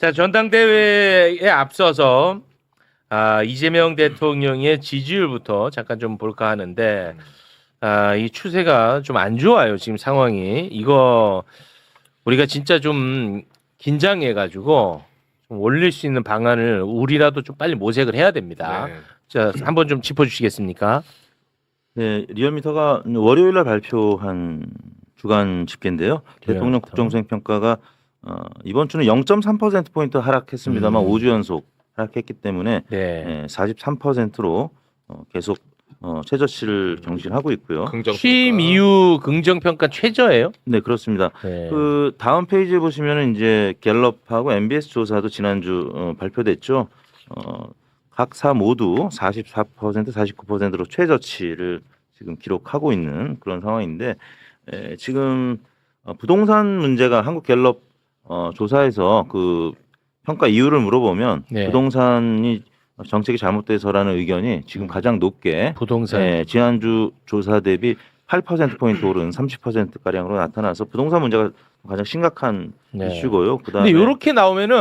자, 전당대회에 앞서서 이재명 대통령의 지지율부터 잠깐 좀 볼까 하는데 이 추세가 좀 안 좋아요. 지금 상황이. 이거 우리가 진짜 좀 긴장해가지고 좀 올릴 수 있는 방안을 우리라도 좀 빨리 모색을 해야 됩니다. 네. 자, 한번 좀 짚어주시겠습니까? 네, 리얼미터가 월요일 날 발표한 주간 집계인데요. 대통령 리얼미터. 국정수행 평가가 이번 주는 0.3%포인트 하락했습니다만 5주 연속 하락했기 때문에 네. 43%로 계속 최저치를 경신하고 있고요. 긍정 취임 이후 긍정평가 최저예요? 네, 그렇습니다. 네. 그 다음 페이지에 보시면은 이제 갤럽하고 MBS 조사도 지난주 발표됐죠. 각 사 모두 44%, 49%로 최저치를 지금 기록하고 있는 그런 상황인데 지금 부동산 문제가 한국 갤럽 조사에서 그 평가 이유를 물어보면 네. 부동산이 정책이 잘못돼서라는 의견이 지금 가장 높게 부동산. 지난주 조사 대비 8%포인트 오른 30%가량으로 나타나서 부동산 문제가 가장 심각한 네. 이슈고요. 그다음에 근데 이렇게 나오면은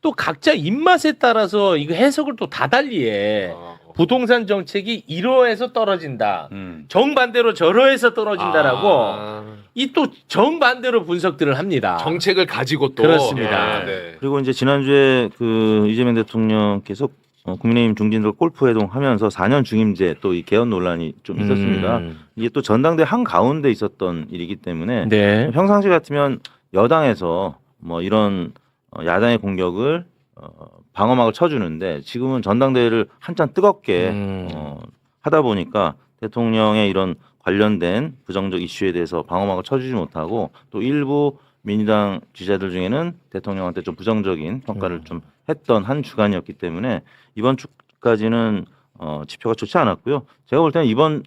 또 각자 입맛에 따라서 이거 해석을 또 다 달리해. 부동산 정책이 이러해서 떨어진다. 정반대로 저러해서 떨어진다라고 이 또 정반대로 분석들을 합니다. 정책을 가지고 또 그렇습니다. 네. 그리고 이제 지난주에 그 이재명 대통령께서 국민의힘 중진들 골프 회동하면서 4년 중임제 또 이 개헌 논란이 좀 있었습니다. 이게 또 전당대 한 가운데 있었던 일이기 때문에 네. 평상시 같으면 여당에서 뭐 이런 야당의 공격을 방어막을 쳐주는데 지금은 전당대회를 한참 뜨겁게 하다 보니까 대통령의 이런 관련된 부정적 이슈에 대해서 방어막을 쳐주지 못하고 또 일부 민주당 지지자들 중에는 대통령한테 좀 부정적인 평가를 좀 했던 한 주간이었기 때문에 이번 주까지는 지표가 좋지 않았고요. 제가 볼 때는 이번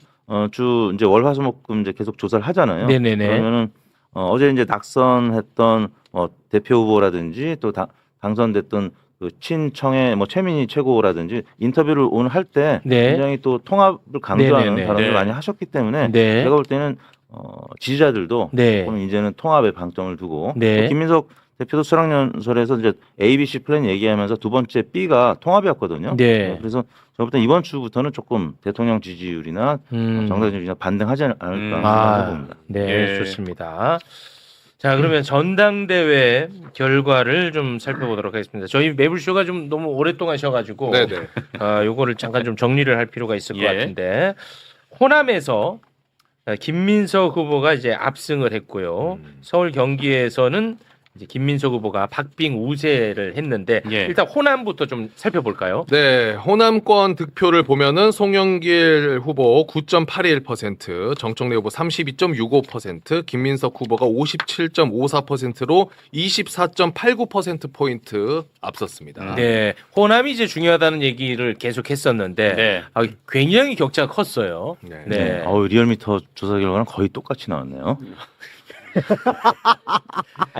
주 이제 월화수목금 이제 계속 조사를 하잖아요. 네네네. 그러면은 어제 이제 낙선했던 대표 후보라든지 또 당선됐던 그 친청의 뭐 최민희 최고라든지 인터뷰를 오늘 할 때 네. 굉장히 또 통합을 강조하는 네네네. 발언을 네. 많이 하셨기 때문에 네. 제가 볼 때는 지지자들도 네. 조금 이제는 통합에 방점을 두고 네. 또 김민석 대표도 수락연설에서 이제 ABC 플랜 얘기하면서 두 번째 B가 통합이었거든요. 네. 그래서 제가 볼 때 이번 주부터는 조금 대통령 지지율이나 정당 지지율이나 반등하지 않을까 생각합니다. 네, 예. 좋습니다. 자, 그러면 전당대회 결과를 좀 살펴보도록 하겠습니다. 저희 매불쇼가 좀 너무 오랫동안 쉬어가지고 네네. 요거를 잠깐 좀 정리를 할 필요가 있을 것 예. 같은데 호남에서 김민석 후보가 이제 압승을 했고요. 서울 경기에서는 이제 김민석 후보가 박빙 우세를 했는데 예. 일단 호남부터 좀 살펴볼까요? 네, 호남권 득표를 보면은 송영길 후보 9.81%, 정청래 후보 32.65%, 김민석 후보가 57.54%로 24.89%포인트 앞섰습니다. 네, 호남이 이제 중요하다는 얘기를 계속 했었는데 네. 굉장히 격차가 컸어요. 네. 네. 리얼미터 조사 결과는 거의 똑같이 나왔네요.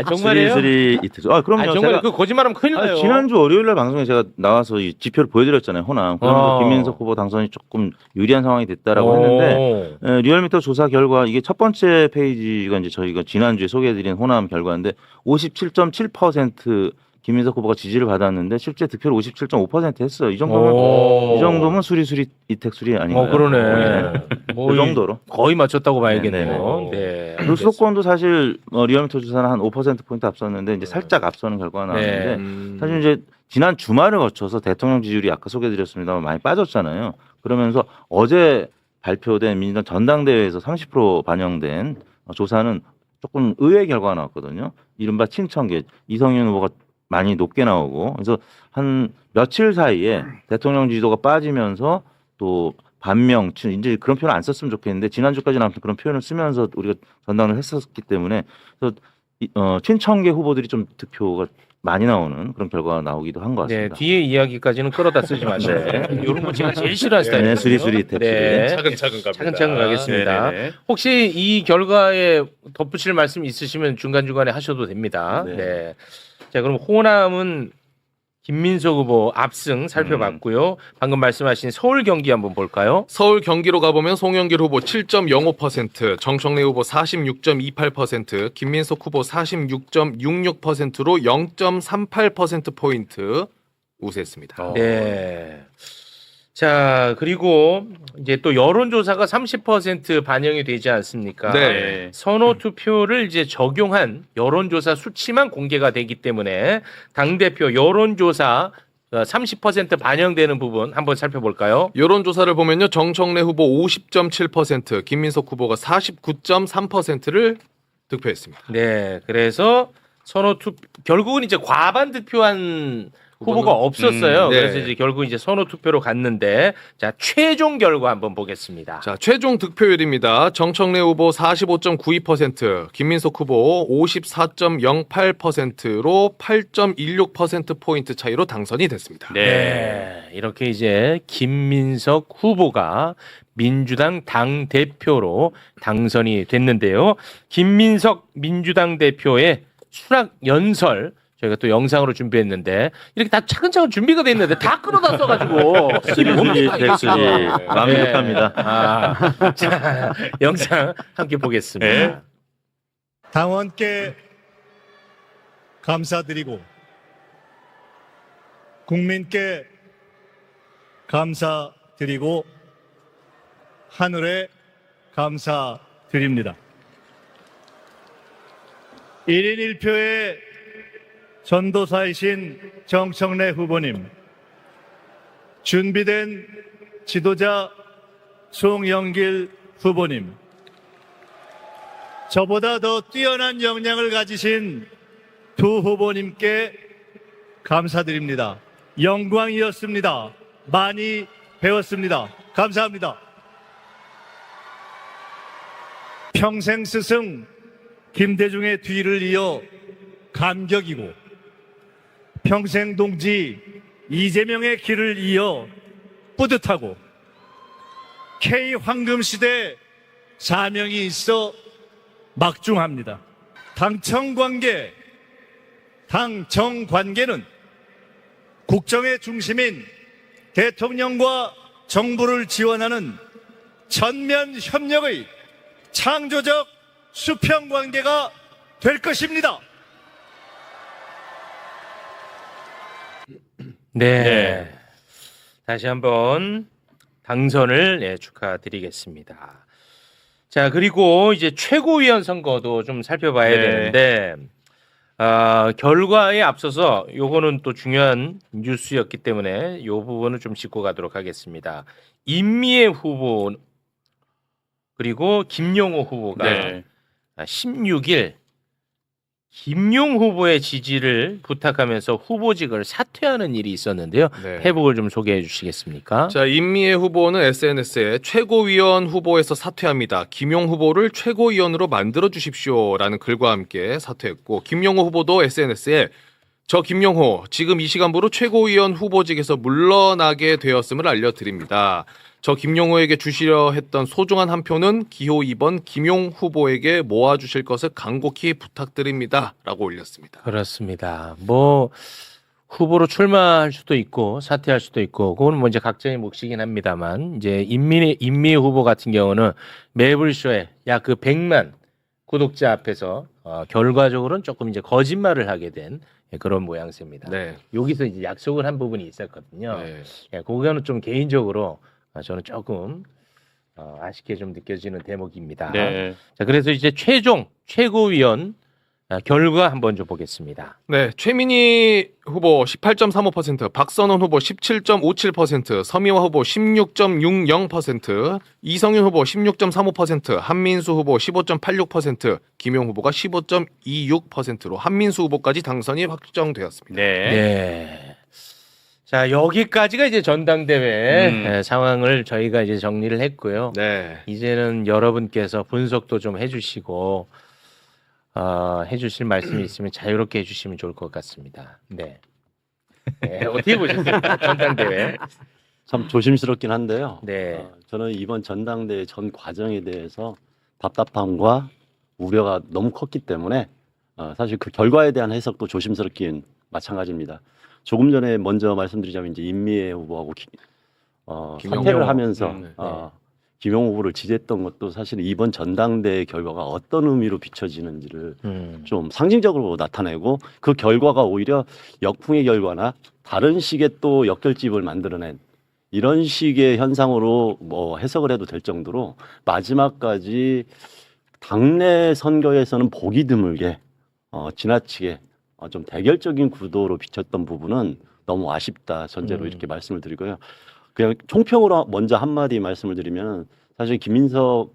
정말이에요? 수리 이틀. 그럼요. 정말 제가 그 거짓말하면 큰일 나요. 지난주 월요일날 방송에 제가 나와서 이 지표를 보여드렸잖아요. 호남. 그러면서 김민석 후보 당선이 조금 유리한 상황이 됐다라고 했는데 리얼미터 조사 결과 이게 첫 번째 페이지가 이제 저희가 지난주에 소개해드린 호남 결과인데 57.7% 김민석 후보가 지지를 받았는데 실제 득표를 57.5% 했어요. 이 정도면 수리 이택 수리 아닌가요? 그러네. 그 정도로 거의 맞췄다고 봐야겠네요. 네. 네. 그리고 수도권도 사실 리얼미터 조사는 한 5%포인트 앞섰는데 이제 살짝 앞서는 결과가 나왔는데 사실 이제 지난 주말을 거쳐서 대통령 지지율이 아까 소개해드렸습니다만 많이 빠졌잖아요. 그러면서 어제 발표된 민주당 전당대회에서 30% 반영된 조사는 조금 의외의 결과가 나왔거든요. 이른바 친청계 이성윤 후보가 많이 높게 나오고 그래서 한 며칠 사이에 대통령 지지도가 빠지면서 또 반명 이제 그런 표현 안 썼으면 좋겠는데 지난주까지는 아무튼 그런 표현을 쓰면서 우리가 전당을 했었기 때문에 그래서 친청계 후보들이 좀 득표가 많이 나오는 그런 결과가 나오기도 한 것 네, 같습니다. 뒤에 이야기까지는 끌어다 쓰지 마시고 이런 거 제가 제일 싫어하는 스타일이에요. 수리 택 네. 차근차근 갑니다. 차근차근 가겠습니다. 네네네. 혹시 이 결과에 덧붙일 말씀 있으시면 중간중간에 하셔도 됩니다. 네. 네. 자, 그럼 호남은 김민석 후보 압승 살펴봤고요. 방금 말씀하신 서울 경기 한번 볼까요? 서울 경기로 가보면 송영길 후보 7.05%, 정청래 후보 46.28%, 김민석 후보 46.66%로 0.38%포인트 우세했습니다. 네. 자, 그리고 이제 또 여론조사가 30% 반영이 되지 않습니까? 네. 선호 투표를 이제 적용한 여론조사 수치만 공개가 되기 때문에 당대표 여론조사 30% 반영되는 부분 한번 살펴볼까요? 여론조사를 보면요. 정청래 후보 50.7%, 김민석 후보가 49.3%를 득표했습니다. 네. 그래서 결국은 이제 과반 득표한 후보가 없었어요. 네. 그래서 이제 결국 이제 선호 투표로 갔는데 자, 최종 결과 한번 보겠습니다. 자, 최종 득표율입니다. 정청래 후보 45.92%, 김민석 후보 54.08%로 8.16%포인트 차이로 당선이 됐습니다. 네. 이렇게 이제 김민석 후보가 민주당 당 대표로 당선이 됐는데요. 김민석 민주당 대표의 수락 연설 저희가 또 영상으로 준비했는데 이렇게 다 차근차근 준비가 돼 있는데 다 끌어다 써가지고 백수지 마음이 네. 급합니다. 자, 영상 함께 보겠습니다. 당원께 감사드리고 국민께 감사드리고 하늘에 감사드립니다. 1인 1표의 전도사이신 정청래 후보님, 준비된 지도자 송영길 후보님, 저보다 더 뛰어난 역량을 가지신 두 후보님께 감사드립니다. 영광이었습니다. 많이 배웠습니다. 감사합니다. 평생 스승 김대중의 뒤를 이어 감격이고 평생 동지 이재명의 길을 이어 뿌듯하고 K 황금시대 사명이 있어 막중합니다. 당청 관계는 국정의 중심인 대통령과 정부를 지원하는 전면 협력의 창조적 수평 관계가 될 것입니다. 네. 다시 한번 당선을 축하드리겠습니다. 자, 그리고 이제 최고위원 선거도 좀 살펴봐야 되는데 결과에 앞서서 요거는 또 중요한 뉴스였기 때문에 요 부분을 좀 짚고 가도록 하겠습니다. 임미애 후보 그리고 김용호 후보가 16일 김용 후보의 지지를 부탁하면서 후보직을 사퇴하는 일이 있었는데요. 네. 회복을 좀 소개해 주시겠습니까? 자, 임미애 후보는 SNS에 최고위원 후보에서 사퇴합니다. 김용 후보를 최고위원으로 만들어 주십시오라는 글과 함께 사퇴했고, 김용호 후보도 SNS에 저 김용호 지금 이 시간부로 최고위원 후보직에서 물러나게 되었음을 알려드립니다. 저 김용호에게 주시려 했던 소중한 한 표는 기호 2번 김용 후보에게 모아주실 것을 간곡히 부탁드립니다. 라고 올렸습니다. 그렇습니다. 뭐 후보로 출마할 수도 있고 사퇴할 수도 있고 그거는 뭐 이제 각자의 몫이긴 합니다만 이제 임미애 후보 같은 경우는 매불쇼에 약 그 100만 구독자 앞에서 결과적으로는 조금 이제 거짓말을 하게 된 그런 모양새입니다. 네. 여기서 이제 약속을 한 부분이 있었거든요. 네. 그거는 좀 개인적으로 저는 조금 아쉽게 좀 느껴지는 대목입니다. 네. 자, 그래서 이제 최종 최고위원 결과 한번 좀 보겠습니다. 네, 최민희 후보 18.35%, 박선원 후보 17.57%, 서미화 후보 16.60%, 이성윤 후보 16.35%, 한민수 후보 15.86%, 김용 후보가 15.26%로 한민수 후보까지 당선이 확정되었습니다. 네. 자, 여기까지가 이제 전당대회 상황을 저희가 이제 정리를 했고요. 네. 이제는 여러분께서 분석도 좀 해주시고 해주실 말씀이 있으면 자유롭게 해주시면 좋을 것 같습니다. 네. 네, 어떻게 보셨습니까? 전당대회. 참 조심스럽긴 한데요. 네. 저는 이번 전당대회 전 과정에 대해서 답답함과 우려가 너무 컸기 때문에 사실 그 결과에 대한 해석도 조심스럽긴 마찬가지입니다. 조금 전에 먼저 말씀드리자면 이제 임미애 후보하고 김용호. 사퇴를 하면서 네. 김용호 후보를 지지했던 것도 사실 이번 전당대회 결과가 어떤 의미로 비춰지는지를 좀 상징적으로 나타내고 그 결과가 오히려 역풍의 결과나 다른 식의 또 역결집을 만들어낸 이런 식의 현상으로 뭐 해석을 해도 될 정도로 마지막까지 당내 선거에서는 보기 드물게 지나치게 좀 대결적인 구도로 비쳤던 부분은 너무 아쉽다 전제로 이렇게 말씀을 드리고요. 그냥 총평으로 먼저 한마디 말씀을 드리면 사실 김민석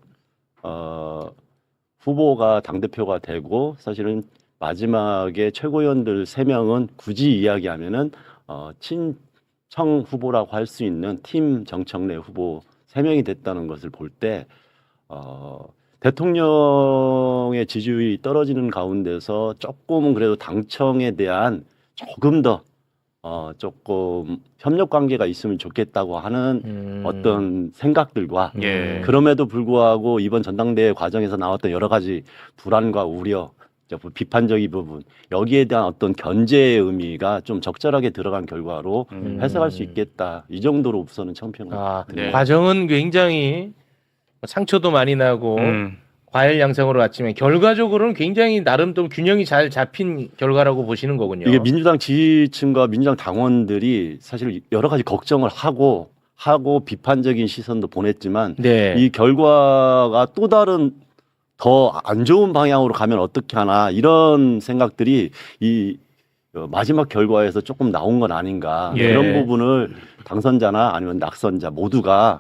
후보가 당대표가 되고 사실은 마지막에 최고위원들 3명은 굳이 이야기하면은 친청 후보라고 할 수 있는 팀 정청래 후보 3명이 됐다는 것을 볼 때 대통령의 지지율이 떨어지는 가운데서 조금은 그래도 당청에 대한 조금 더 조금 협력 관계가 있으면 좋겠다고 하는 어떤 생각들과 예. 그럼에도 불구하고 이번 전당대회 과정에서 나왔던 여러 가지 불안과 우려, 비판적인 부분 여기에 대한 어떤 견제의 의미가 좀 적절하게 들어간 결과로 해석할 수 있겠다. 이 정도로 우선은 청평을 네. 과정은 굉장히 상처도 많이 나고 과열 양상으로 왔지만 결과적으로는 굉장히 나름 좀 균형이 잘 잡힌 결과라고 보시는 거군요. 이게 민주당 지지층과 민주당 당원들이 사실 여러 가지 걱정을 하고 비판적인 시선도 보냈지만 네. 이 결과가 또 다른 더 안 좋은 방향으로 가면 어떻게 하나 이런 생각들이 이 마지막 결과에서 조금 나온 건 아닌가 예. 그런 부분을 당선자나 아니면 낙선자 모두가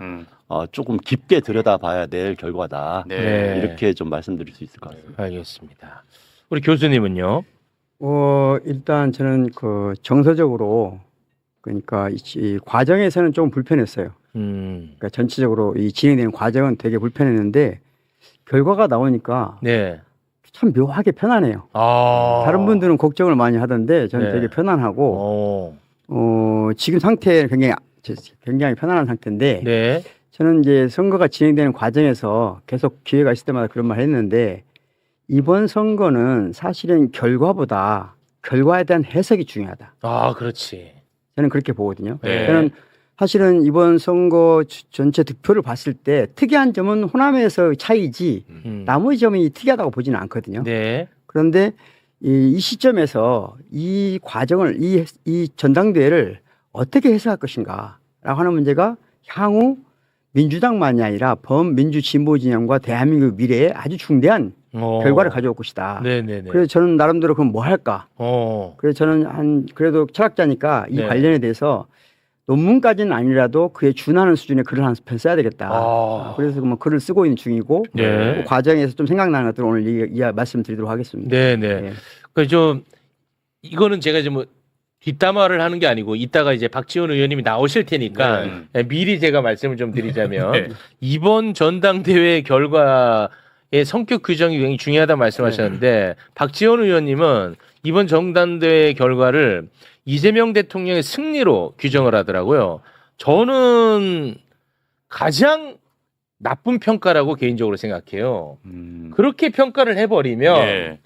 조금 깊게 들여다봐야 될 결과다. 네. 이렇게 좀 말씀드릴 수 있을 것 같습니다. 알겠습니다. 우리 교수님은요? 일단 저는 그 정서적으로 그러니까 이 과정에서는 좀 불편했어요. 그러니까 전체적으로 이 진행되는 과정은 되게 불편했는데 결과가 나오니까 네. 참 묘하게 편하네요. 다른 분들은 걱정을 많이 하던데 저는 네. 되게 편안하고 지금 상태는 굉장히 편안한 상태인데 네. 저는 이제 선거가 진행되는 과정에서 계속 기회가 있을 때마다 그런 말 했는데 이번 선거는 사실은 결과보다 결과에 대한 해석이 중요하다. 그렇지. 저는 그렇게 보거든요. 네. 저는 사실은 이번 선거 전체 득표를 봤을 때 특이한 점은 호남에서 차이지 나머지 점이 특이하다고 보지는 않거든요. 네. 그런데 이 시점에서 이 과정을 이 전당대회를 어떻게 해석할 것인가라고 하는 문제가 향후 민주당만이 아니라 범민주 진보 진영과 대한민국 미래에 아주 중대한 결과를 가져올 것이다. 네네네. 그래서 저는 나름대로 그럼 뭐 할까? 그래서 저는 그래도 철학자니까 이 네. 관련에 대해서 논문까지는 아니라도 그에 준하는 수준의 글을 한 편 써야 되겠다. 그래서 뭐 글을 쓰고 있는 중이고 네. 그 과정에서 좀 생각나는 것들을 오늘 말씀드리도록 하겠습니다. 네네. 네. 그 좀 이거는 제가 이제 뭐 뒷담화를 하는 게 아니고 이따가 이제 박지원 의원님이 나오실 테니까 미리 제가 말씀을 좀 드리자면 이번 전당대회 결과의 성격 규정이 굉장히 중요하다 말씀하셨는데 박지원 의원님은 이번 전당대회 결과를 이재명 대통령의 승리로 규정을 하더라고요. 저는 가장 나쁜 평가라고 개인적으로 생각해요. 그렇게 평가를 해버리면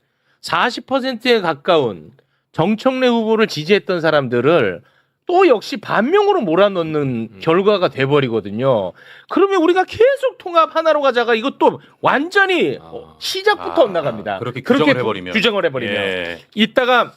40%에 가까운 정청래 후보를 지지했던 사람들을 또 역시 반명으로 몰아넣는 결과가 돼버리거든요. 그러면 우리가 계속 통합 하나로 가자가 이것도 완전히 시작부터 엇나갑니다. 그렇게 규정을 해버리면. 규정을 해버리면. 예. 이따가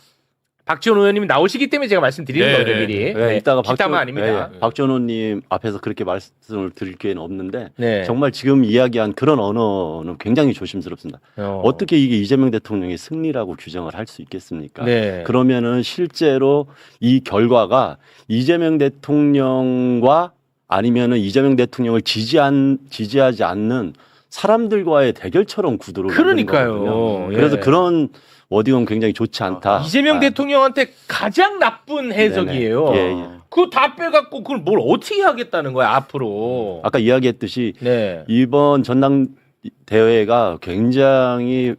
박지원 의원님이 나오시기 때문에 제가 말씀드리는 네, 거죠 네. 미리. 네, 이따가 뒷담화 아닙니다. 박지원 의원님 앞에서 그렇게 말씀을 드릴 기회는 없는데 네. 정말 지금 이야기한 그런 언어는 굉장히 조심스럽습니다. 어떻게 이게 이재명 대통령의 승리라고 규정을 할 수 있겠습니까? 네. 그러면은 실제로 이 결과가 이재명 대통령과 아니면은 이재명 대통령을 지지하지 않는 사람들과의 대결처럼 구도를 만드는 그러니까요. 거거든요. 예. 그래서 그런 워딩은 굉장히 좋지 않다. 이재명 대통령한테 가장 나쁜 해석이에요. 네네. 예, 예. 그거 다 빼갖고 그걸 뭘 어떻게 하겠다는 거야 앞으로. 아까 이야기했듯이 네. 이번 전당대회가 굉장히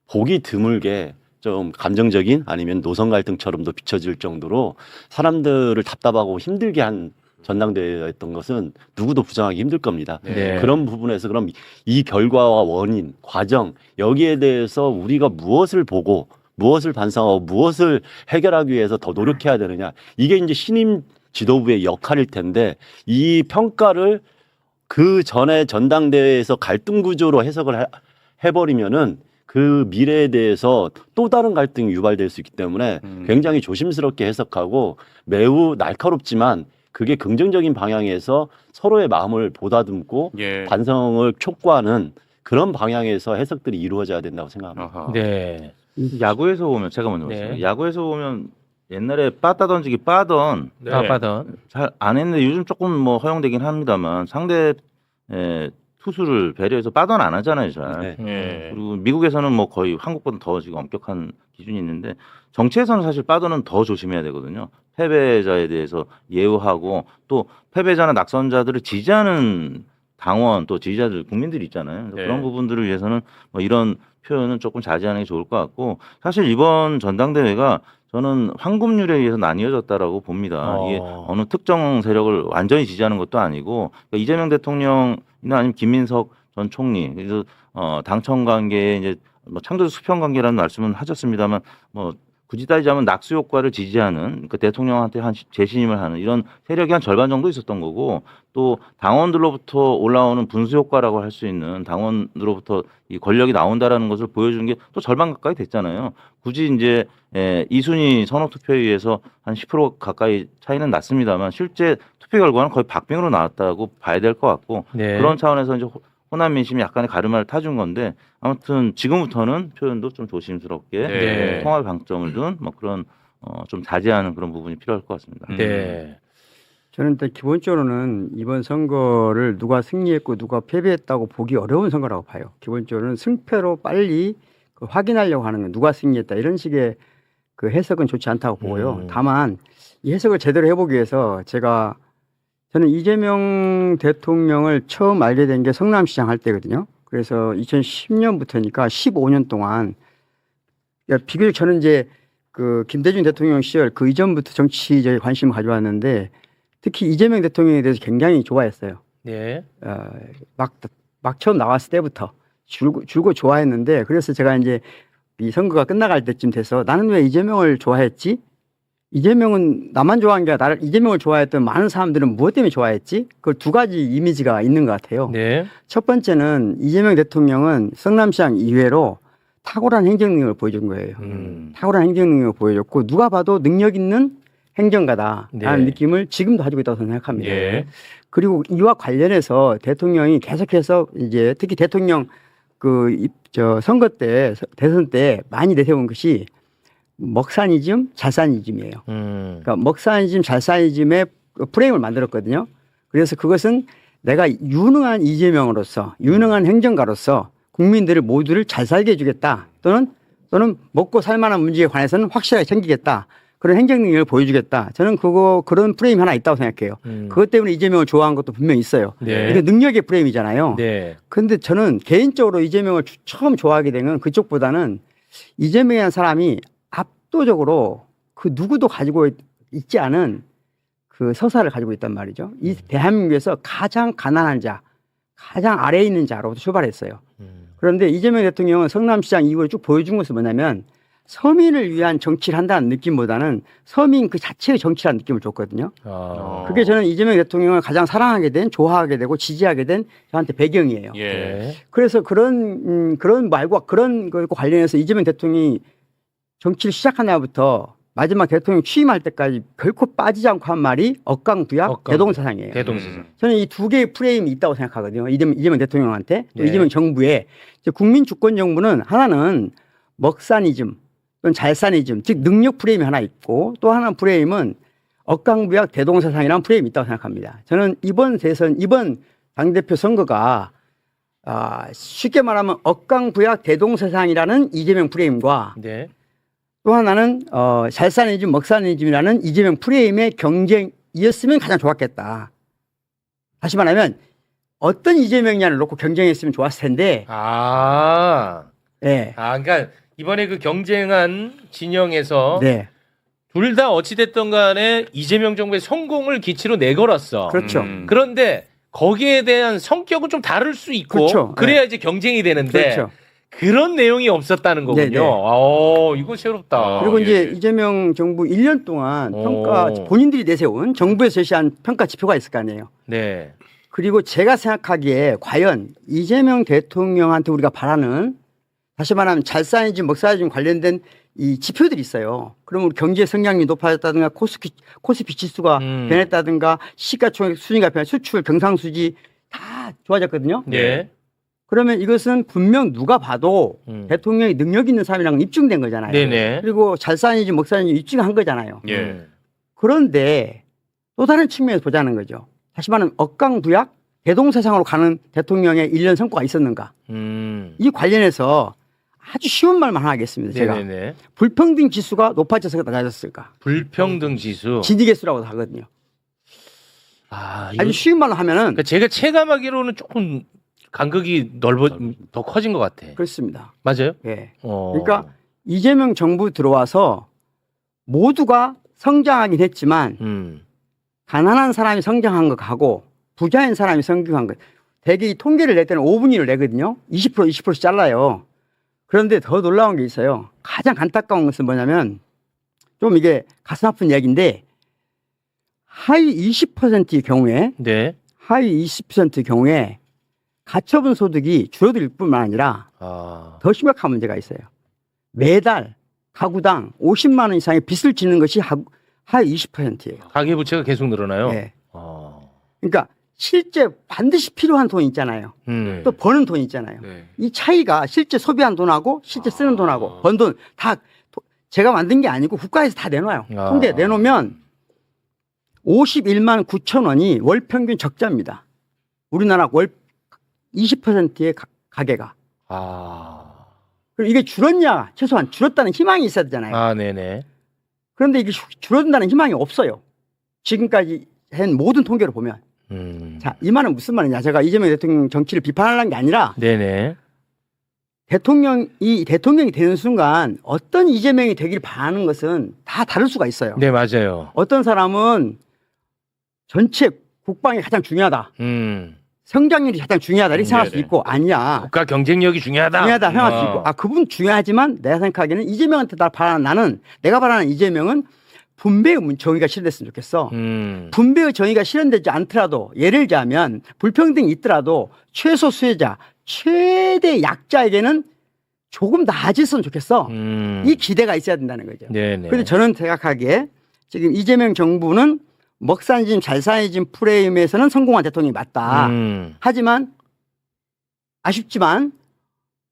보기 드물게 좀 감정적인 아니면 노선 갈등처럼도 비춰질 정도로 사람들을 답답하고 힘들게 한 전당대회였던 것은 누구도 부정하기 힘들 겁니다. 네. 그런 부분에서 그럼 이 결과와 원인, 과정 여기에 대해서 우리가 무엇을 보고 무엇을 반성하고 무엇을 해결하기 위해서 더 노력해야 되느냐. 이게 이제 신임 지도부의 역할일 텐데 이 평가를 그 전에 전당대회에서 갈등 구조로 해석을 해버리면은 그 미래에 대해서 또 다른 갈등이 유발될 수 있기 때문에 굉장히 조심스럽게 해석하고 매우 날카롭지만 그게 긍정적인 방향에서 서로의 마음을 보다듬고 예. 반성을 촉구하는 그런 방향에서 해석들이 이루어져야 된다고 생각합니다. 아하. 네. 야구에서 보면 제가 먼저 네. 말씀드릴게요. 야구에서 보면 옛날에 빠따 던지기 빠던 네. 빠빠던. 잘 안 했는데 요즘 조금 뭐 허용되긴 합니다만 상대 투수를 배려해서 빠던 안 하잖아요, 잘. 네. 예. 그리고 미국에서는 뭐 거의 한국보다 더 지금 엄격한 기준이 있는데 정치에서는 사실 빠던은 더 조심해야 되거든요. 패배자에 대해서 예우하고 또 패배자나 낙선자들을 지지하는 당원 또 지지자들 국민들이 있잖아요. 그래서 네. 그런 부분들을 위해서는 뭐 이런 표현은 조금 자제하는 게 좋을 것 같고 사실 이번 전당대회가 저는 황금률에 의해서 나뉘어졌다라고 봅니다. 이게 어느 특정 세력을 완전히 지지하는 것도 아니고 그러니까 이재명 대통령이나 아니면 김민석 전 총리 그래서 당청 관계에 이제 뭐 창조적 수평 관계라는 말씀은 하셨습니다만 뭐 굳이 따지자면 낙수 효과를 지지하는 그 대통령한테 한 재신임을 하는 이런 세력이 한 절반 정도 있었던 거고 또 당원들로부터 올라오는 분수 효과라고 할 수 있는 당원으로부터 이 권력이 나온다라는 것을 보여준 게 또 절반 가까이 됐잖아요. 굳이 이제 이순위 선호 투표에 의해서 한 10% 가까이 차이는 났습니다만 실제 투표 결과는 거의 박빙으로 나왔다고 봐야 될 것 같고 네. 그런 차원에서 이제 호남 민심이 약간의 가르마를 타준 건데 아무튼 지금부터는 표현도 좀 조심스럽게 네. 통합의 방점을 둔 뭐 그런 좀 자제하는 그런 부분이 필요할 것 같습니다. 네. 저는 일단 기본적으로는 이번 선거를 누가 승리했고 누가 패배했다고 보기 어려운 선거라고 봐요. 기본적으로는 승패로 빨리 그 확인하려고 하는 건 누가 승리했다 이런 식의 그 해석은 좋지 않다고 보고요. 다만 이 해석을 제대로 해보기 위해서 저는 이재명 대통령을 처음 알게 된 게 성남시장 할 때거든요. 그래서 2010년부터니까 15년 동안 그러니까 비교적 저는 이제 그 김대중 대통령 시절 그 이전부터 정치적인 관심을 가져왔는데 특히 이재명 대통령에 대해서 굉장히 좋아했어요. 네. 막 처음 나왔을 때부터 줄고 좋아했는데 그래서 제가 이제 이 선거가 끝나갈 때쯤 돼서 나는 왜 이재명을 좋아했지? 이재명은 나만 좋아한 게 아니라 나를 이재명을 좋아했던 많은 사람들은 무엇 때문에 좋아했지? 그 두 가지 이미지가 있는 것 같아요. 네. 첫 번째는 이재명 대통령은 성남시장 이외로 탁월한 행정 능력을 보여준 거예요. 탁월한 행정 능력을 보여줬고 누가 봐도 능력 있는 행정가다라는 네. 느낌을 지금도 가지고 있다고 생각합니다. 예. 그리고 이와 관련해서 대통령이 계속해서 이제 특히 대통령 선거 때 대선 때 많이 내세운 것이 먹사니즘, 잘사니즘이에요. 그러니까 먹사니즘, 잘사니즘의 프레임을 만들었거든요. 그래서 그것은 내가 유능한 이재명으로서 유능한 행정가로서 국민들을 모두를 잘 살게 해주겠다. 또는 먹고 살만한 문제에 관해서는 확실하게 챙기겠다. 그런 행정 능력을 보여주겠다. 저는 그런 프레임이 하나 있다고 생각해요. 그것 때문에 이재명을 좋아한 것도 분명히 있어요. 네. 이게 능력의 프레임이잖아요. 네. 그런데 저는 개인적으로 이재명을 처음 좋아하게 된 건 그쪽보다는 이재명이라는 사람이 압도적으로 그 누구도 가지고 있지 않은 그 서사를 가지고 있단 말이죠. 이 대한민국에서 가장 가난한 자, 가장 아래에 있는 자로부터 출발했어요. 그런데 이재명 대통령은 성남시장 이후에 쭉 보여준 것은 뭐냐면 서민을 위한 정치를 한다는 느낌보다는 서민 그 자체의 정치라는 느낌을 줬거든요. 그게 저는 이재명 대통령을 가장 사랑하게 된, 좋아하게 되고 지지하게 된 저한테 배경이에요. 예. 네. 그래서 그런 말과 그런 것과 관련해서 이재명 대통령이 정치를 시작한 날부터 마지막 대통령 취임할 때까지 결코 빠지지 않고 한 말이 억강부약 대동사상이에요. 대동사상. 저는 이 두 개의 프레임이 있다고 생각하거든요. 이재명 대통령한테 또 네. 이재명 정부에 국민 주권 정부는 하나는 먹사니즘 또는 잘사니즘 즉 능력 프레임이 하나 있고 또 하나 프레임은 억강부약 대동사상이라는 프레임이 있다고 생각합니다. 저는 이번 당대표 선거가 쉽게 말하면 억강부약 대동사상이라는 이재명 프레임과 네. 또 하나는 잘사니즘 먹사니즘이라는 이재명 프레임의 경쟁이었으면 가장 좋았겠다. 다시 말하면 어떤 이재명이냐를 놓고 경쟁했으면 좋았을 텐데 네. 그러니까 이번에 그 경쟁한 진영에서 네. 둘 다 어찌됐든 간에 이재명 정부의 성공을 기치로 내걸었어. 그렇죠. 그런데 거기에 대한 성격은 좀 다를 수 있고 그렇죠. 그래야 이제 경쟁이 되는데 그렇죠. 그런 내용이 없었다는 거군요. 네네. 이거 새롭다. 그리고 예, 이제 예. 이재명 정부 1년 동안 평가 오. 본인들이 내세운 정부에서 제시한 평가 지표가 있을 거 아니에요. 네. 그리고 제가 생각하기에 과연 이재명 대통령한테 우리가 바라는 다시 말하면 잘 쌓인지 먹 쌓여진 관련된 이 지표들이 있어요. 그러면 우리 경제 성장률이 높아졌다든가 코스피 지수가 변했다든가 시가총액 순위가 변해 수출 경상수지 다 좋아졌거든요. 네. 그러면 이것은 분명 누가 봐도 대통령이 능력 있는 사람이라는 건 입증된 거잖아요. 네네. 그리고 잘 쌓인지 먹 쌓인지 입증한 거잖아요. 예. 그런데 또 다른 측면에서 보자는 거죠. 다시 말하면 억강부약 대동세상으로 가는 대통령의 1년 성과가 있었는가. 이 관련해서 아주 쉬운 말만 하겠습니다. 제가. 네네네. 불평등 지수가 높아져서 낮아졌을까. 불평등 지수. 진위계수라고 하거든요. 이거 아주 쉬운 말로 하면은 그러니까 제가 체감하기로는 조금 간극이 더 커진 것 같아. 그렇습니다. 맞아요? 예. 어. 그러니까 이재명 정부 들어와서 모두가 성장하긴 했지만 가난한 사람이 성장한 것하고 부자인 사람이 성장한 것. 대개 이 통계를 낼 때는 5분위를 내거든요. 20%씩 잘라요. 그런데 더 놀라운 게 있어요. 가장 안타까운 것은 뭐냐면 좀 이게 가슴 아픈 이야기인데 하위 20%의 경우에 네. 하위 20%의 경우에 가처분 소득이 줄어들 뿐만 아니라 더 심각한 문제가 있어요. 매달 가구당 50만 원 이상의 빚을 짓는 것이 하위 20%예요. 가계부채가 계속 늘어나요. 네. 어. 그러니까 실제 반드시 필요한 돈이 있잖아요. 또 버는 돈이 있잖아요. 네. 이 차이가 실제 소비한 돈하고 실제 쓰는 돈하고 번 돈 다 제가 만든 게 아니고 국가에서 다 내놔요. 통계 내놓으면 51만 9천 원이 월 평균 적자입니다. 우리나라 월 20%의 가계가. 그리고 이게 줄었냐? 최소한 줄었다는 희망이 있어야 되잖아요. 네네. 그런데 이게 줄어든다는 희망이 없어요. 지금까지 한 모든 통계를 보면. 자, 이 말은 무슨 말이냐? 제가 이재명 대통령 정치를 비판하려는 게 아니라 네네. 대통령이 되는 순간 어떤 이재명이 되길 바라는 것은 다 다를 수가 있어요. 네, 맞아요. 어떤 사람은 전체 국방이 가장 중요하다. 성장률이 가장 중요하다. 이렇게 생각할 수 네네. 있고 아니야. 국가 경쟁력이 중요하다. 중요하다 생각할 수 있고 그분 중요하지만 내가 생각하기에는 이재명한테 내가 바라는 이재명은 분배의 정의가 실현됐으면 좋겠어. 분배의 정의가 실현되지 않더라도 예를 들자면 불평등이 있더라도 최소 수혜자, 최대 약자에게는 조금 나아졌으면 좋겠어. 이 기대가 있어야 된다는 거죠. 네네. 그런데 저는 생각하기에 지금 이재명 정부는 먹산짐 잘산짐 프레임에서는 성공한 대통령이 맞다. 하지만 아쉽지만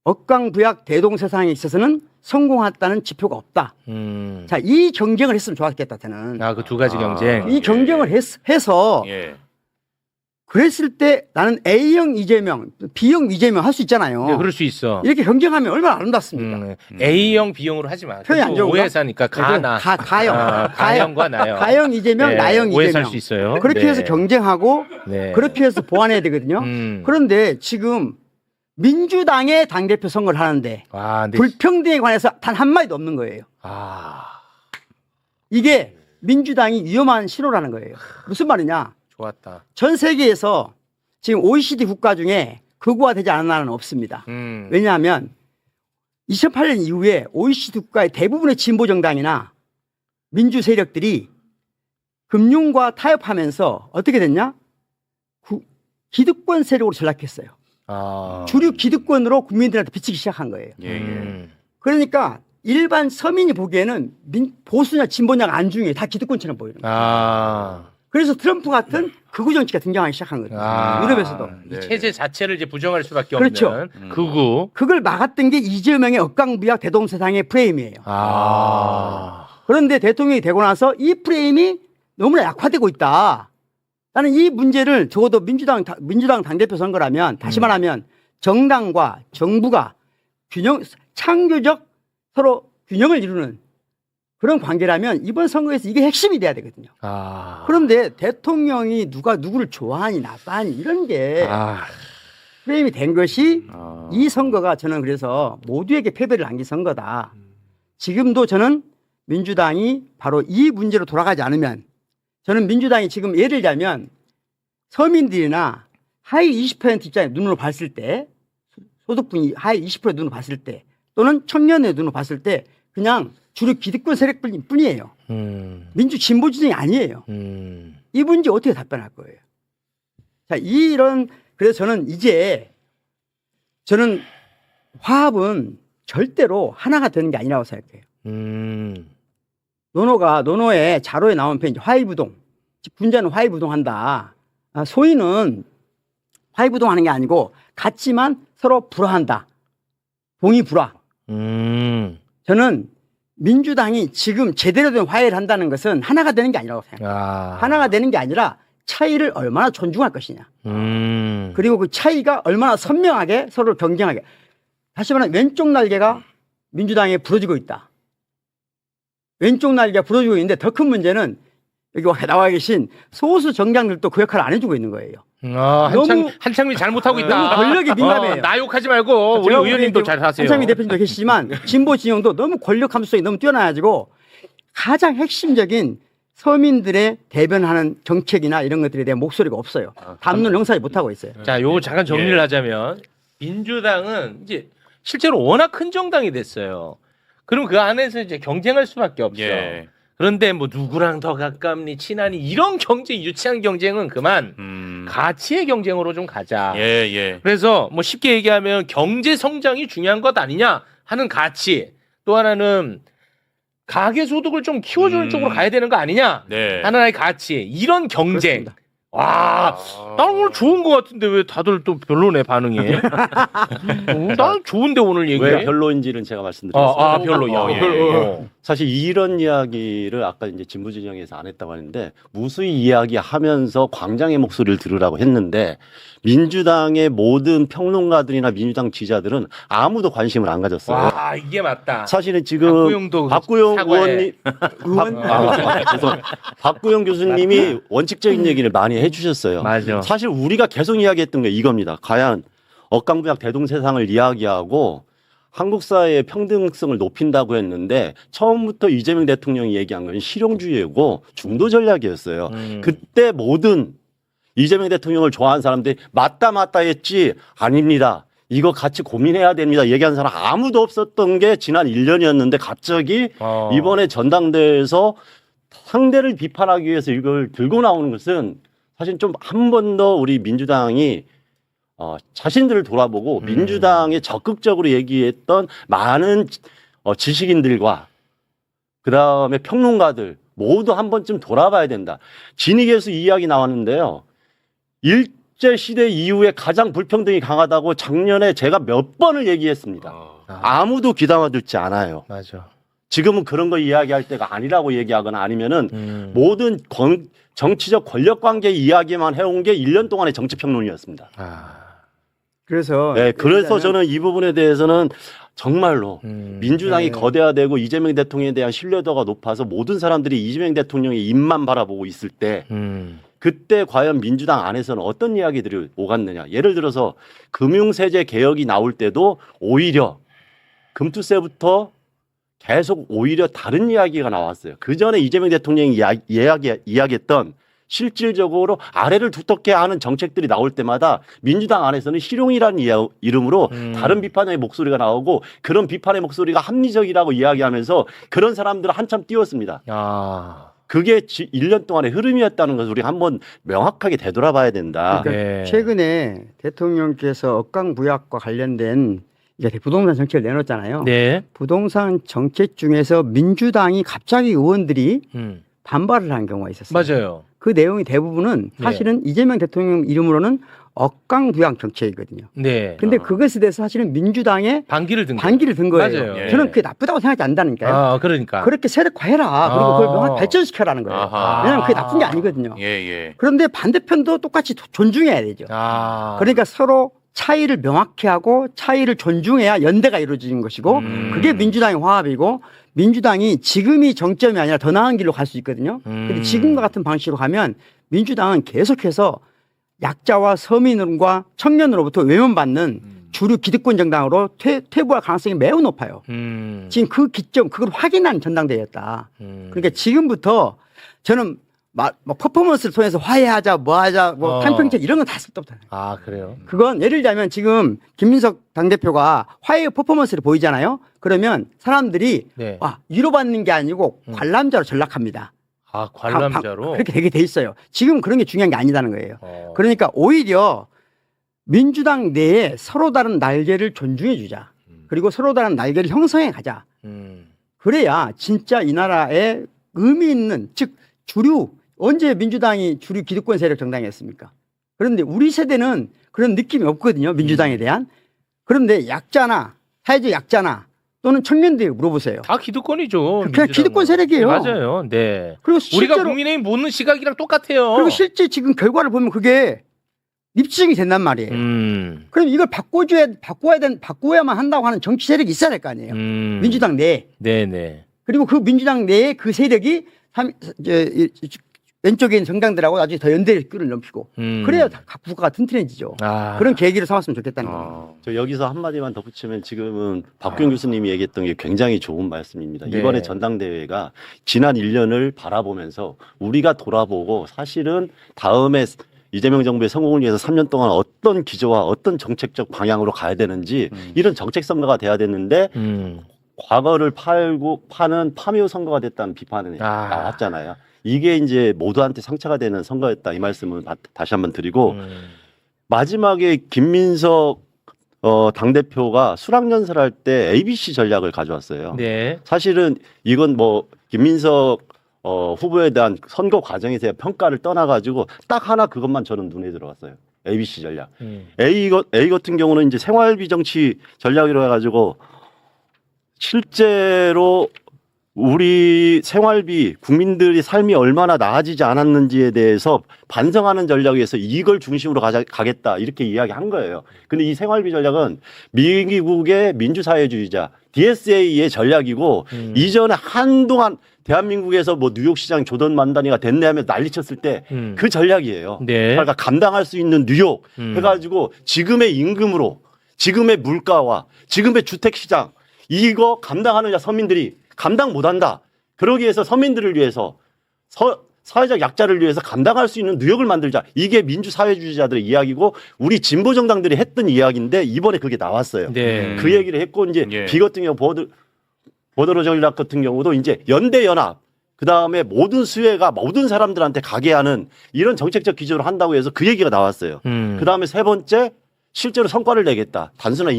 억강부약 대동세상에 있어서는 성공했다는 지표가 없다. 자, 이 경쟁을 했으면 좋았겠다. 저는. 그 두 가지 경쟁. 이 경쟁을 해서 예. 그랬을 때 나는 A형 이재명, B형 이재명 할 수 있잖아요. 네, 그럴 수 있어. 이렇게 경쟁하면 얼마나 아름답습니까? A형, B형으로 하지 마. 표현이 안 좋은가? 오해 사니까 가나. 가형. 가형과 나형. 가형 이재명, 네, 나형 오해 이재명. 살 수 있어요. 그렇게 네. 해서 경쟁하고 네. 그렇게 해서 보완해야 되거든요. 그런데 지금 민주당의 당대표 선거를 하는데 근데 불평등에 관해서 단 한마디도 없는 거예요. 이게 민주당이 위험한 신호라는 거예요. 무슨 말이냐. 좋았다. 전 세계에서 지금 OECD 국가 중에 극우화되지 않은 나라는 없습니다. 왜냐하면 2008년 이후에 OECD 국가의 대부분의 진보 정당이나 민주 세력들이 금융과 타협하면서 어떻게 됐냐? 기득권 세력으로 전락했어요. 주류 기득권으로 국민들한테 비치기 시작한 거예요. 그러니까 일반 서민이 보기에는 보수냐 진보냐가 안 중요해. 다 기득권처럼 보이는 거예요. 그래서 트럼프 같은 극우 정치가 등장하기 시작한 거예요. 유럽에서도. 이 체제 자체를 이제 부정할 수밖에 그렇죠. 없는 극우. 그걸 막았던 게 이재명의 억강부약 대동세상의 프레임이에요. 그런데 대통령이 되고 나서 이 프레임이 너무나 약화되고 있다. 나는 이 문제를 적어도 민주당 당대표 선거라면 다시 말하면 정당과 정부가 창조적 서로 균형을 이루는 그런 관계라면 이번 선거에서 이게 핵심이 돼야 되거든요. 그런데 대통령이 누구를 좋아하니 나빠하니 이런 게 프레임이 된 것이 이 선거가 저는 그래서 모두에게 패배를 안긴 선거다. 지금도 저는 민주당이 바로 이 문제로 돌아가지 않으면 저는 민주당이 지금 예를 들자면 서민들이나 하위 20% 입장에 눈으로 봤을 때 소득분이 하위 20%의 눈으로 봤을 때 또는 청년의 눈으로 봤을 때 그냥 주류 기득권 세력뿐이에요. 민주 진보 진영이 아니에요. 이 문제 어떻게 답변할 거예요? 자, 그래서 저는 화합은 절대로 하나가 되는 게 아니라고 생각해요. 노노의 자료에 나온 표현, 화이부동. 군자는 화이부동한다. 소위는 화이부동하는 게 아니고 같지만 서로 불화한다. 동의불화. 저는 민주당이 지금 제대로 된 화해를 한다는 것은 하나가 되는 게 아니라고 생각해요. 하나가 되는 게 아니라 차이를 얼마나 존중할 것이냐. 그리고 그 차이가 얼마나 선명하게 서로를 경쟁하게. 다시 말하면 왼쪽 날개가 민주당에 부러지고 있다. 왼쪽 날개가 부러지고 있는데 더 큰 문제는 여기 나와 계신 소수 정당들도 그 역할을 안 해주고 있는 거예요. 한창미 잘못하고 있다. 너무 권력에 민감해요. 나 욕하지 말고 우리 의원님도 잘 하세요. 한창미 대표님도 계시지만 진보 진영도 너무 권력 함수성이 너무 뛰어나가지고 가장 핵심적인 서민들의 대변하는 정책이나 이런 것들에 대한 목소리가 없어요. 담론 영상이 못하고 있어요. 자, 요거 잠깐 정리를 하자면 민주당은 이제 실제로 워낙 큰 정당이 됐어요. 그럼 그 안에서 이제 경쟁할 수밖에 없어. 그런데 뭐 누구랑 더 가깝니 친하니 이런 유치한 경쟁은 그만 가치의 경쟁으로 좀 가자. 그래서 뭐 쉽게 얘기하면 경제 성장이 중요한 것 아니냐 하는 가치. 또 하나는 가계 소득을 좀 키워주는 쪽으로 가야 되는 거 아니냐 하나의 가치. 이런 경쟁. 그렇습니다. 와, 나 오늘 좋은 것 같은데 왜 다들 또 별로네 반응이? 난 좋은데 오늘 얘기해. 왜 별로인지는 제가 말씀드렸어요. 별로. 사실 이런 이야기를 아까 이제 진보 진영에서 안 했다고 하는데 무수히 이야기하면서 광장의 목소리를 들으라고 했는데 민주당의 모든 평론가들이나 민주당 지지자들은 아무도 관심을 안 가졌어요. 와, 이게 맞다. 사실은 지금 박구영 의원님, 박구영 교수님이 원칙적인 얘기를 많이 해주셨어요. 맞아. 사실 우리가 계속 이야기했던 게 이겁니다. 과연 억강부약 대동세상을 이야기하고 한국 사회의 평등성을 높인다고 했는데 처음부터 이재명 대통령이 얘기한 건 실용주의고 중도 전략이었어요. 그때 모든 이재명 대통령을 좋아하는 사람들이 맞다 했지 아닙니다. 이거 같이 고민해야 됩니다. 얘기한 사람 아무도 없었던 게 지난 1년이었는데 갑자기 이번에 전당대회에서 상대를 비판하기 위해서 이걸 들고 나오는 것은 사실 좀 한 번 더 우리 민주당이 자신들을 돌아보고 민주당에 적극적으로 얘기했던 많은 지식인들과 그다음에 평론가들 모두 한 번쯤 돌아봐야 된다. 진익에서 이 이야기 나왔는데요. 일제시대 이후에 가장 불평등이 강하다고 작년에 제가 몇 번을 얘기했습니다. 아무도 귀담아 듣지 않아요. 맞아. 지금은 그런 거 이야기할 때가 아니라고 얘기하거나 아니면은 모든 정치적 권력 관계 이야기만 해온 게 1년 동안의 정치평론이었습니다. 그래서 그래서 저는 이 부분에 대해서는 정말로 민주당이 거대화되고 이재명 대통령에 대한 신뢰도가 높아서 모든 사람들이 이재명 대통령의 입만 바라보고 있을 때 그때 과연 민주당 안에서는 어떤 이야기들이 오갔느냐. 예를 들어서 금융세제 개혁이 나올 때도 오히려 금투세부터 계속 오히려 다른 이야기가 나왔어요. 그 전에 이재명 대통령이 이야기했던 실질적으로 아래를 두텁게 하는 정책들이 나올 때마다 민주당 안에서는 실용이라는 이름으로 다른 비판의 목소리가 나오고 그런 비판의 목소리가 합리적이라고 이야기하면서 그런 사람들을 한참 띄웠습니다. 그게 1년 동안의 흐름이었다는 것을 우리 한번 명확하게 되돌아봐야 된다. 그러니까 최근에 대통령께서 억강부약과 관련된 이제 부동산 정책을 내놓았잖아요. 네. 부동산 정책 중에서 민주당이 갑자기 의원들이 반발을 한 경우가 있었어요. 맞아요. 그 내용이 대부분은 사실은 이재명 대통령 이름으로는 억강부양 정책이거든요. 네. 근데 그것에 대해서 사실은 민주당의 반기를 든 거예요. 맞아요. 저는 그게 나쁘다고 생각하지 않는다니까요. 그러니까. 그렇게 세력화해라. 그리고 그걸 명확히 발전시켜라는 거예요. 왜냐하면 그게 나쁜 게 아니거든요. 그런데 반대편도 똑같이 존중해야 되죠. 그러니까 서로 차이를 명확히 하고 차이를 존중해야 연대가 이루어지는 것이고 그게 민주당의 화합이고 민주당이 지금이 정점이 아니라 더 나은 길로 갈 수 있거든요. 근데 지금과 같은 방식으로 가면 민주당은 계속해서 약자와 서민과 청년으로부터 외면받는 주류 기득권 정당으로 퇴보할 가능성이 매우 높아요. 지금 그 기점, 그걸 확인한 전당대회였다. 그러니까 지금부터 저는 뭐 퍼포먼스를 통해서 화해하자, 뭐하자, 뭐 탄평책 이런 건 다 쓸데없다. 아 그래요. 그건 예를 들자면 지금 김민석 당대표가 화해 퍼포먼스를 보이잖아요. 그러면 사람들이 네. 와, 위로받는 게 아니고 관람자로 전락합니다. 아 관람자로. 그렇게 되게 돼 있어요. 지금 그런 게 중요한 게 아니다는 거예요. 어. 그러니까 오히려 민주당 내에 서로 다른 날개를 존중해 주자. 그리고 서로 다른 날개를 형성해 가자. 그래야 진짜 이 나라에 의미 있는, 즉 주류, 언제 민주당이 주류 기득권 세력 정당이었습니까? 그런데 우리 세대는 그런 느낌이 없거든요. 민주당에 대한. 그런데 약자나 사회적 약자나 또는 청년들에게 물어보세요. 다 기득권이죠. 그냥 민주당은. 기득권 세력이에요. 맞아요. 네. 그리고 우리가 실제로 국민의힘 보는 시각이랑 똑같아요. 그리고 실제 지금 결과를 보면 그게 입증이 된단 말이에요. 그럼 이걸 바꿔야만 한다고 하는 정치 세력이 있어야 될 거 아니에요. 민주당 내에. 네네. 그리고 그 민주당 내에 그 세력이 왼쪽에 있는 정당들하고 나중에 더 연대를 끌어넘기고 그래야 각 국가가 튼튼해지죠. 아. 그런 계기를 삼았으면 좋겠다는 거예요. 저 여기서 한마디만 덧붙이면 지금은 박규영 교수님이 얘기했던 게 굉장히 좋은 말씀입니다. 네. 이번에 전당대회가 지난 1년을 바라보면서 우리가 돌아보고 사실은 다음에 이재명 정부의 성공을 위해서 3년 동안 어떤 기조와 어떤 정책적 방향으로 가야 되는지 이런 정책 선거가 돼야 되는데 과거를 파는 파묘 선거가 됐다는 비판이 나왔잖아요. 이게 이제 모두한테 상처가 되는 선거였다. 이 말씀을 다시 한번 드리고 마지막에 김민석 당대표가 수락연설할 때 ABC 전략을 가져왔어요. 네. 사실은 이건 뭐 김민석 후보에 대한 선거 과정에 대한 평가를 떠나가지고 딱 하나 그것만 저는 눈에 들어왔어요. ABC 전략. A 같은 경우는 이제 생활비 정치 전략이라고 해가지고 실제로 우리 생활비 국민들이 삶이 얼마나 나아지지 않았는지에 대해서 반성하는 전략에서 이걸 중심으로 가겠다 이렇게 이야기한 거예요. 근데 이 생활비 전략은 미국의 민주사회주의자 DSA의 전략이고 이전에 한동안 대한민국에서 뭐 뉴욕시장 조던 만다니가 됐네 하면 난리쳤을 때 그 전략이에요. 네. 그러니까 감당할 수 있는 뉴욕 해가지고 지금의 임금으로 지금의 물가와 지금의 주택시장 이거 감당하는 서민들이 감당 못한다. 그러기 위해서 서민들을 위해서 사회적 약자를 위해서 감당할 수 있는 뉴욕을 만들자. 이게 민주사회주의자들의 이야기고 우리 진보 정당들이 했던 이야기인데 이번에 그게 나왔어요. 네. 그 얘기를 했고 이제 비 같은 경우 보더러 전략 같은 경우도 이제 연대 연합 그다음에 모든 수혜가 모든 사람들한테 가게 하는 이런 정책적 기조를 한다고 해서 그 얘기가 나왔어요. 그다음에 세 번째 실제로 성과를 내겠다. 단순한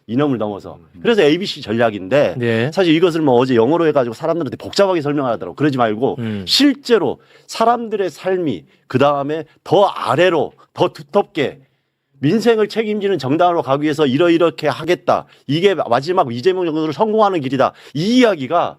이념을 넘어서. 그래서 ABC 전략인데 네. 사실 이것을 뭐 어제 영어로 해가지고 사람들한테 복잡하게 설명하더라고. 그러지 말고 실제로 사람들의 삶이 그다음에 더 아래로 더 두텁게 민생을 책임지는 정당으로 가기 위해서 이렇게 하겠다. 이게 마지막 이재명 정부를 성공하는 길이다. 이 이야기가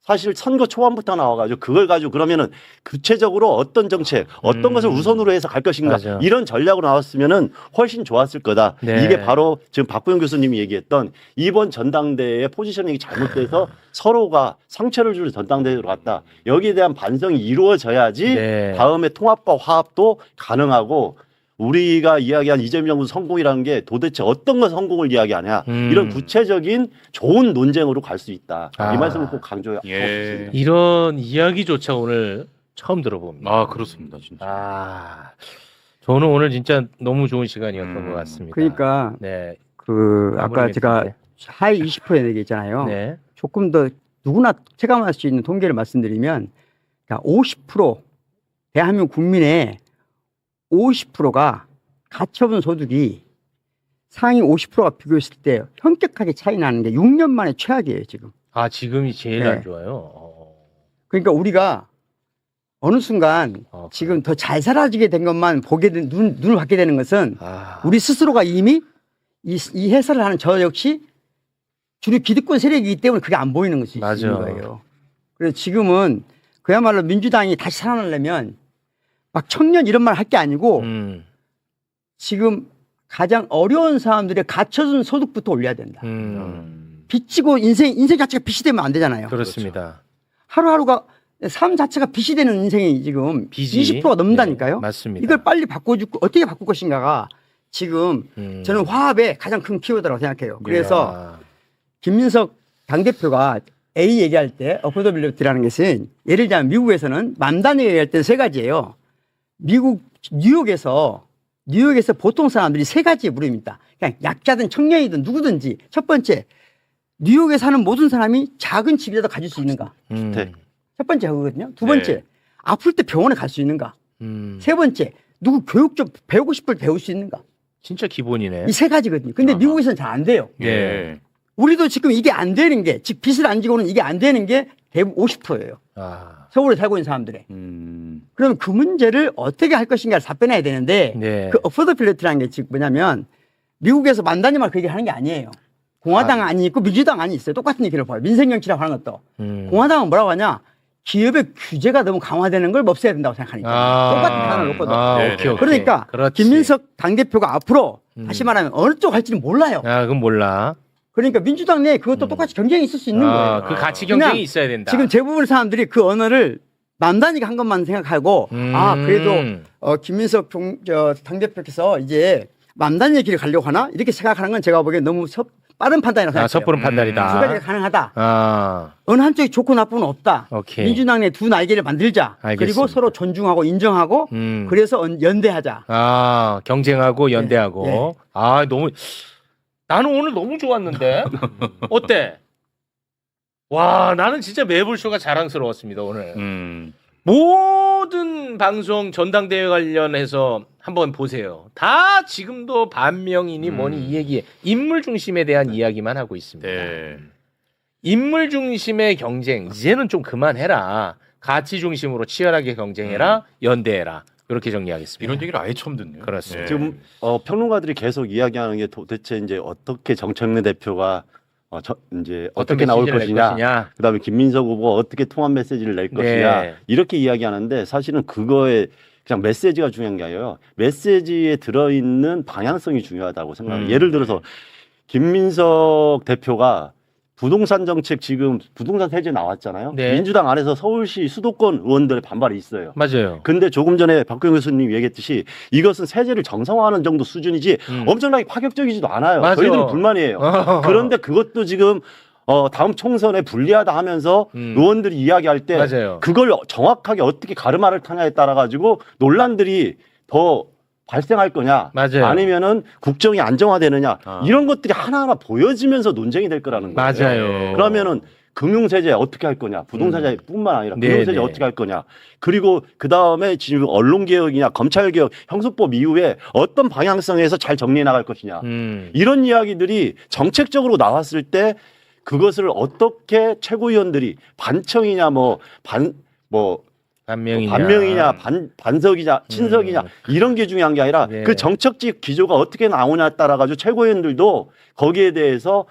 사실 선거 초반부터 나와가지고 그걸 가지고 그러면은 구체적으로 어떤 정책, 어떤 것을 우선으로 해서 갈 것인가 맞아. 이런 전략으로 나왔으면은 훨씬 좋았을 거다. 네. 이게 바로 지금 박구영 교수님이 얘기했던 이번 전당대회의 포지셔닝이 잘못돼서 서로가 상처를 주는 전당대회로 갔다. 여기에 대한 반성이 이루어져야지 네. 다음에 통합과 화합도 가능하고 우리가 이야기한 이재명 정부 성공이라는 게 도대체 어떤 것 성공을 이야기하냐 이런 구체적인 좋은 논쟁으로 갈 수 있다. 이 말씀을 꼭 강조하고 싶습니다. 이런 이야기조차 오늘 처음 들어봅니다. 아 그렇습니다, 진짜. 아, 저는 오늘 진짜 너무 좋은 시간이었던 것 같습니다. 그러니까 네. 아까 제가 하위 20% 얘기했잖아요. 네. 조금 더 누구나 체감할 수 있는 통계를 말씀드리면 그러니까 50% 대한민국 국민의 50%가 가처분 소득이 상위 50%가 비교했을 때 현격하게 차이 나는 게 6년 만에 최악이에요, 지금. 아, 지금이 제일 네. 안 좋아요. 그러니까 우리가 어느 순간 지금 더 잘 살아지게 된 것만 눈을 받게 되는 것은 우리 스스로가 이미 이 해설을 하는 저 역시 주류 기득권 세력이기 때문에 그게 안 보이는 것이 있는 거예요. 그래서 지금은 그야말로 민주당이 다시 살아나려면 막 청년 이런 말 할 게 아니고 지금 가장 어려운 사람들의 갖춰준 소득부터 올려야 된다. 빚지고 인생 자체가 빚이 되면 안 되잖아요. 그렇습니다. 하루하루가 삶 자체가 빚이 되는 인생이 지금 빚이? 20%가 넘는다니까요. 네, 맞습니다. 이걸 빨리 바꿔주고 어떻게 바꿀 것인가가 지금 저는 화합의 가장 큰 키워드라고 생각해요. 그래서 김민석 당대표가 A 얘기할 때 어포더빌리티라는 것은 예를 들자면 미국에서는 만단위 얘기할 때 세 가지예요. 미국 뉴욕에서 보통 사람들이 세 가지의 물음입니다. 그냥 약자든 청년이든 누구든지 첫 번째 뉴욕에 사는 모든 사람이 작은 집이라도 가질 수 있는가? 주택. 첫 번째 그거거든요. 두 번째 아플 때 병원에 갈 수 있는가? 세 번째 누구 교육 좀 배우고 싶을 때 배울 수 있는가? 진짜 기본이네. 이 세 가지거든요. 근데 미국에서는 잘 안 돼요. 예. 우리도 지금 이게 안 되는 게, 즉 빚을 안 지고는 이게 안 되는 게 대부분 50%예요. 아. 서울에 살고 있는 사람들의. 그럼 그 문제를 어떻게 할 것인가를 답변해야 되는데 네. 그 어포더빌리티라는 게 즉 뭐냐면 미국에서 만단위만 그 얘기 하는 게 아니에요. 공화당 안이 있고 민주당 안이 있어요. 똑같은 얘기를 봐요. 민생정치라고 하는 것도. 공화당은 뭐라고 하냐? 기업의 규제가 너무 강화되는 걸 없애야 된다고 생각하니까. 똑같은 단어를 놓고도. 오케이. 그러니까 그렇지. 김민석 당대표가 앞으로 다시 말하면 어느 쪽 할지는 몰라요. 아, 그건 몰라. 그러니까 민주당 내에 그것도 똑같이 경쟁이 있을 수 있는 거예요. 그 가치 그냥 경쟁이 있어야 된다. 지금 대부분의 사람들이 그 언어를 남단이가 한 것만 생각하고 그래도 김민석 당대표께서 이제 남단의 길을 가려고 하나 이렇게 생각하는 건 제가 보기엔 너무 빠른 판단이라고 생각해요. 섣부른 판단이다. 두 가지가 가능하다. 아, 어느 한쪽이 좋고 나쁨은 없다. 오케이. 민주당 내 두 날개를 만들자. 그리고 알겠습니다. 서로 존중하고 인정하고 그래서 연대하자. 아, 경쟁하고 연대하고. 예. 아, 너무 나는 오늘 너무 좋았는데. 어때? 와, 나는 진짜 매불쇼가 자랑스러웠습니다, 오늘. 모든 방송 전당대회 관련해서 한번 보세요. 다 지금도 반명이니 뭐니 이 얘기, 인물 중심에 대한 이야기만 하고 있습니다. 인물 중심의 경쟁 이제는 좀 그만해라. 가치 중심으로 치열하게 경쟁해라. 연대해라. 이렇게 정리하겠습니다. 이런 얘기를 아예 처음 듣네요. 그렇습니다. 지금 평론가들이 계속 이야기하는 게 도대체 이제 어떻게 정청래 대표가 이제 어떻게 나올 메시지를 낼 것이냐, 그다음에 김민석 후보가 어떻게 통합 메시지를 낼 것이냐 이렇게 이야기하는데 사실은 그거에 그냥 메시지가 중요한 게 아니에요. 메시지에 들어있는 방향성이 중요하다고 생각해요. 예를 들어서 김민석 대표가 부동산 정책 지금 부동산 세제 나왔잖아요. 네. 민주당 안에서 서울시 수도권 의원들의 반발이 있어요. 맞아요. 근데 조금 전에 박병 교수님 얘기했듯이 이것은 세제를 정상화하는 정도 수준이지 엄청나게 파격적이지도 않아요. 맞아. 저희들은 불만이에요. 그런데 그것도 지금 다음 총선에 불리하다 하면서 의원들이 이야기할 때 맞아요. 그걸 정확하게 어떻게 가르마를 타냐에 따라 가지고 논란들이 더 발생할 거냐, 맞아요. 아니면은 국정이 안정화되느냐 이런 것들이 하나하나 보여지면서 논쟁이 될 거라는 거예요. 맞아요. 그러면은 금융세제 어떻게 할 거냐, 부동산세제뿐만 아니라 금융세제 네네. 어떻게 할 거냐, 그리고 그 다음에 지금 언론개혁이냐 검찰개혁 형사법 이후에 어떤 방향성에서 잘 정리해 나갈 것이냐 이런 이야기들이 정책적으로 나왔을 때 그것을 어떻게 최고위원들이 반청이냐 반명이냐 반석이냐 친석이냐 이런 게 중요한 게 아니라 네. 그 정책적 기조가 어떻게 나오냐에 따라 가지고 최고위원들도 거기에 대해서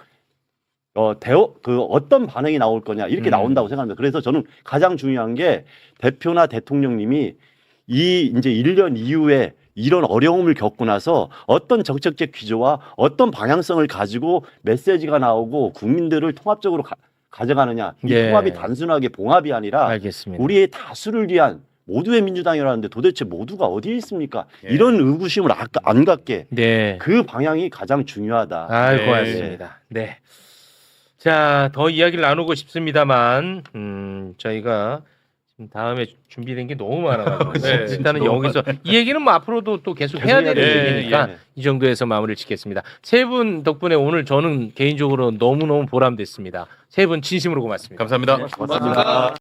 어떤 반응이 나올 거냐 이렇게 나온다고 생각합니다. 그래서 저는 가장 중요한 게 대표나 대통령님이 이제 1년 이후에 이런 어려움을 겪고 나서 어떤 정책적 기조와 어떤 방향성을 가지고 메시지가 나오고 국민들을 통합적으로 가져가느냐. 이 예. 통합이 단순하게 봉합이 아니라 알겠습니다. 우리의 다수를 위한 모두의 민주당이라는데 도대체 모두가 어디에 있습니까? 이런 의구심을 안 갖게 네. 그 방향이 가장 중요하다. 아이고, 고맙습니다. 네. 자, 더 이야기를 나누고 싶습니다만, 저희가 지금 다음에 준비된 게 너무 많아가지고 네, 일단은 너무 여기서 이 얘기는 뭐 앞으로도 또 계속 해야 되는 계속 해야 얘기니까 예. 이 정도에서 마무리를 짓겠습니다. 세 분 덕분에 오늘 저는 개인적으로 너무너무 보람됐습니다. 세 분 진심으로 고맙습니다. 감사합니다. 고맙습니다.